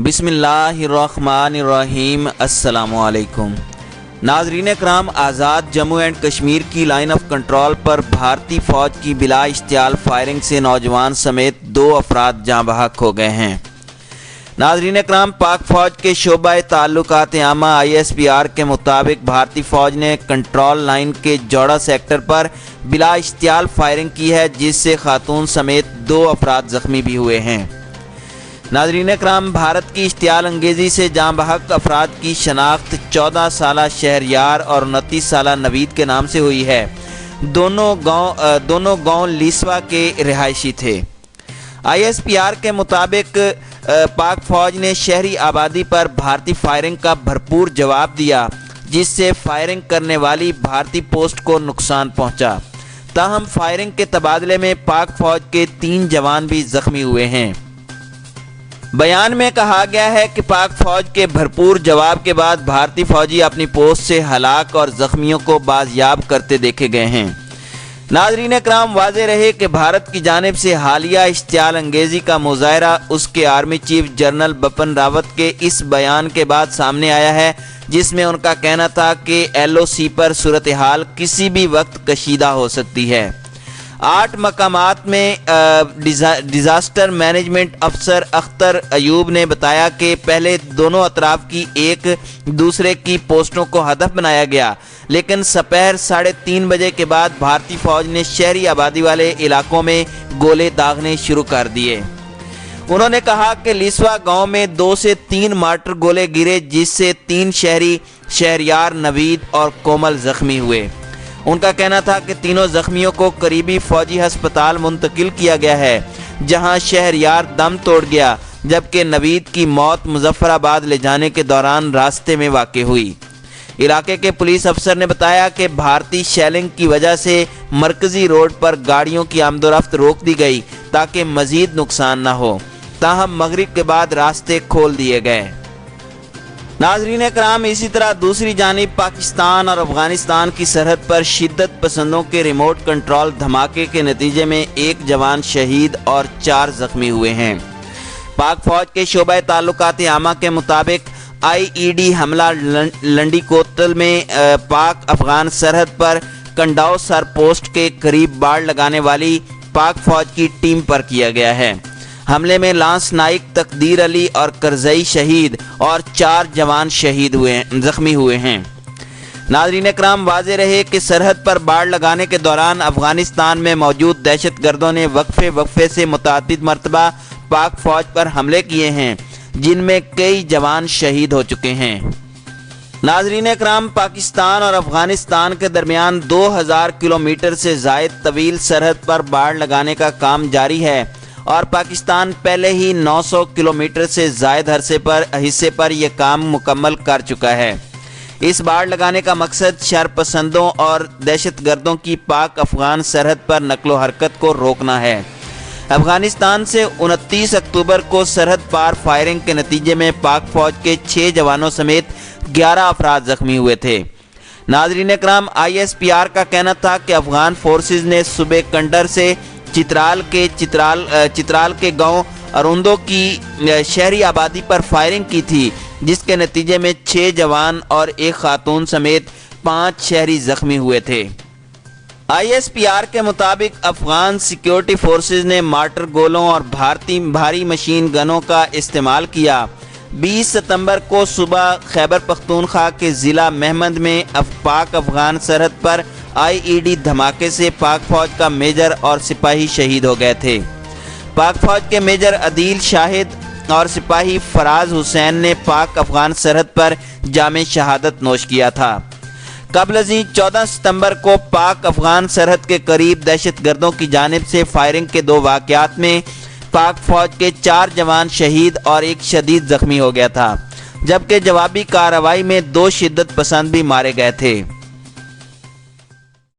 بسم اللہ الرحمن الرحیم۔ السلام علیکم ناظرین اکرام، آزاد جموں اینڈ کشمیر کی لائن آف کنٹرول پر بھارتی فوج کی بلا اشتعال فائرنگ سے نوجوان سمیت 2 افراد جاں بحق ہو گئے ہیں۔ ناظرین اکرام، پاک فوج کے شعبہ تعلقات عامہ ISPR کے مطابق بھارتی فوج نے کنٹرول لائن کے جوڑا سیکٹر پر بلا اشتعال فائرنگ کی ہے، جس سے خاتون سمیت 2 افراد زخمی بھی ہوئے ہیں۔ ناظرین اکرام، بھارت کی اشتعال انگیزی سے جاں بحق افراد کی شناخت 14 سالہ شہریار اور 29 سالہ نوید کے نام سے ہوئی ہے۔ دونوں گاؤں لیسوا کے رہائشی تھے۔ ISPR کے مطابق پاک فوج نے شہری آبادی پر بھارتی فائرنگ کا بھرپور جواب دیا، جس سے فائرنگ کرنے والی بھارتی پوسٹ کو نقصان پہنچا۔ تاہم فائرنگ کے تبادلے میں پاک فوج کے 3 جوان بھی زخمی ہوئے ہیں۔ بیان میں کہا گیا ہے کہ پاک فوج کے بھرپور جواب کے بعد بھارتی فوجی اپنی پوسٹ سے ہلاک اور زخمیوں کو بازیاب کرتے دیکھے گئے ہیں۔ ناظرین اکرام، واضح رہے کہ بھارت کی جانب سے حالیہ اشتعال انگیزی کا مظاہرہ اس کے army chief general Bipin Rawat کے اس بیان کے بعد سامنے آیا ہے، جس میں ان کا کہنا تھا کہ LOC پر صورتحال کسی بھی وقت کشیدہ ہو سکتی ہے۔ 8 مقامات میں ڈیزاسٹر مینجمنٹ افسر اختر ایوب نے بتایا کہ پہلے دونوں اطراف کی ایک دوسرے کی پوسٹوں کو ہدف بنایا گیا، لیکن سپہر 3:30 بجے کے بعد بھارتی فوج نے شہری آبادی والے علاقوں میں گولے داغنے شروع کر دیے۔ انہوں نے کہا کہ لیسوا گاؤں میں 2 سے 3 مارٹر گولے گرے، جس سے 3 شہریار نوید اور کومل زخمی ہوئے۔ ان کا کہنا تھا کہ تینوں زخمیوں کو قریبی فوجی ہسپتال منتقل کیا گیا ہے، جہاں شہریار دم توڑ گیا، جبکہ نوید کی موت مظفر آباد لے جانے کے دوران راستے میں واقع ہوئی۔ علاقے کے پولیس افسر نے بتایا کہ بھارتی شیلنگ کی وجہ سے مرکزی روڈ پر گاڑیوں کی آمد و رفت روک دی گئی تاکہ مزید نقصان نہ ہو، تاہم مغرب کے بعد راستے کھول دیے گئے۔ ناظرین اکرام، اسی طرح دوسری جانب پاکستان اور افغانستان کی سرحد پر شدت پسندوں کے ریموٹ کنٹرول دھماکے کے نتیجے میں 1 جوان شہید اور 4 زخمی ہوئے ہیں۔ پاک فوج کے شعبہ تعلقات عامہ کے مطابق IED حملہ لنڈی کوتل میں پاک افغان سرحد پر کنڈاؤ سر پوسٹ کے قریب باڑ لگانے والی پاک فوج کی ٹیم پر کیا گیا ہے۔ حملے میں لانس نائک تقدیر علی اور کرزئی شہید اور 4 جوان زخمی ہوئے ہیں۔ ناظرین اکرام، واضح رہے کہ سرحد پر باڑ لگانے کے دوران افغانستان میں موجود دہشت گردوں نے وقفے سے متعدد مرتبہ پاک فوج پر حملے کیے ہیں، جن میں کئی جوان شہید ہو چکے ہیں۔ ناظرین اکرام، پاکستان اور افغانستان کے درمیان 2000 کلومیٹر سے زائد طویل سرحد پر باڑ لگانے کا کام جاری ہے، اور پاکستان پہلے ہی 900 کلومیٹر سے زائد حصے پر یہ کام مکمل کر چکا ہے۔ اس باڑ لگانے کا مقصد شرپسندوں اور دہشت گردوں کی پاک افغان سرحد پر نقل و حرکت کو روکنا ہے۔ افغانستان سے 29 اکتوبر کو سرحد پار فائرنگ کے نتیجے میں پاک فوج کے 6 جوانوں سمیت 11 افراد زخمی ہوئے تھے۔ ناظرین اکرام، ISPR کا کہنا تھا کہ افغان فورسز نے صوبے کنڈر سے چترال کے گاؤں اروندو کی شہری آبادی پر فائرنگ کی تھی، جس کے نتیجے میں 6 جوان اور 1 خاتون سمیت 5 شہری زخمی ہوئے تھے۔ ISPR کے مطابق افغان سیکیورٹی فورسز نے مارٹر گولوں اور بھاری مشین گنوں کا استعمال کیا۔ 20 ستمبر کو صبح خیبر پختونخوا کے ضلع مہمند میں پاک افغان سرحد پر IED دھماکے سے پاک فوج کا میجر اور سپاہی شہید ہو گئے تھے۔ پاک فوج کے میجر عدیل شاہد اور سپاہی فراز حسین نے پاک افغان سرحد پر جام شہادت نوش کیا تھا۔ قبل ازیں 14 ستمبر کو پاک افغان سرحد کے قریب دہشت گردوں کی جانب سے فائرنگ کے 2 واقعات میں پاک فوج کے 4 جوان شہید اور 1 شدید زخمی ہو گیا تھا، جبکہ جوابی کارروائی میں 2 شدت پسند بھی مارے گئے تھے۔